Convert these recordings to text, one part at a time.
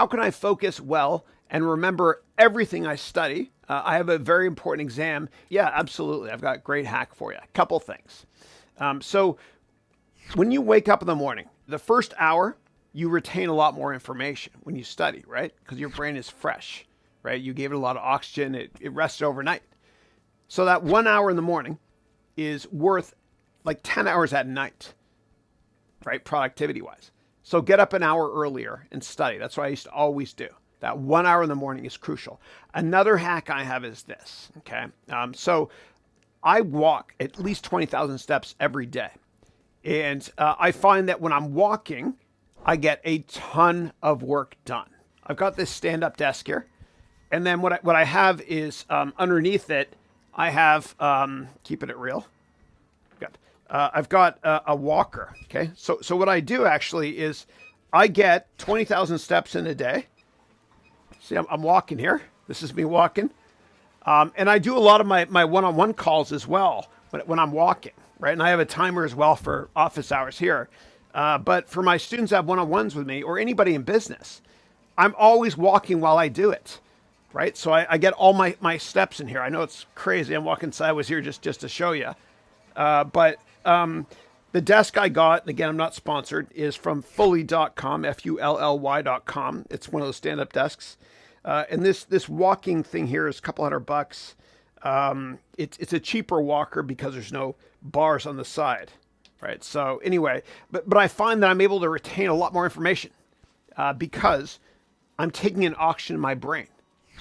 how can I focus well and remember everything I study? I have a very important exam. Yeah, absolutely. I've got a great hack for you. A couple things. So when you wake up in the morning, the first hour, you retain a lot more information when you study, right? Because your brain is fresh, right? You gave it a lot of oxygen. It rested overnight. So that 1 hour in the morning is worth like 10 hours at night, right? Productivity wise. So get up an hour earlier and study. That's what I used to always do. That 1 hour in the morning is crucial. Another hack I have is this, okay? So I walk at least 20,000 steps every day. And I find that when I'm walking, I get a ton of work done. I've got this stand-up desk here. And then what I have is underneath it, I have, keeping it real, good. I've got a walker, okay? So what I do actually is I get 20,000 steps in a day. See, I'm walking here. This is me walking. And I do a lot of my one-on-one calls as well when I'm walking, right? And I have a timer as well for office hours here. But for my students that have one-on-ones with me or anybody in business, I'm always walking while I do it, right? So I get all my steps in here. I know it's crazy. I'm walking sideways here just to show you. But the desk I got, and again, I'm not sponsored, is from fully.com, Fully.com. It's one of those stand-up desks. And this walking thing here is a couple $100. It's a cheaper walker because there's no bars on the side, right? So anyway, but I find that I'm able to retain a lot more information because I'm taking an oxygen in my brain.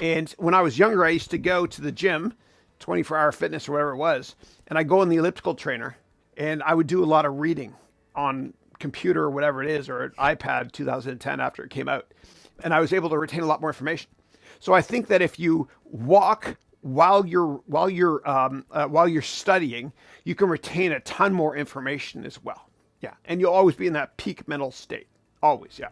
And when I was younger, I used to go to the gym, 24-hour fitness or whatever it was, and I go on the elliptical trainer, and I would do a lot of reading on computer or whatever it is, or an iPad 2010 after it came out. And I was able to retain a lot more information. So I think that if you walk while you're studying, you can retain a ton more information as well. Yeah, and you'll always be in that peak mental state. Always, yeah.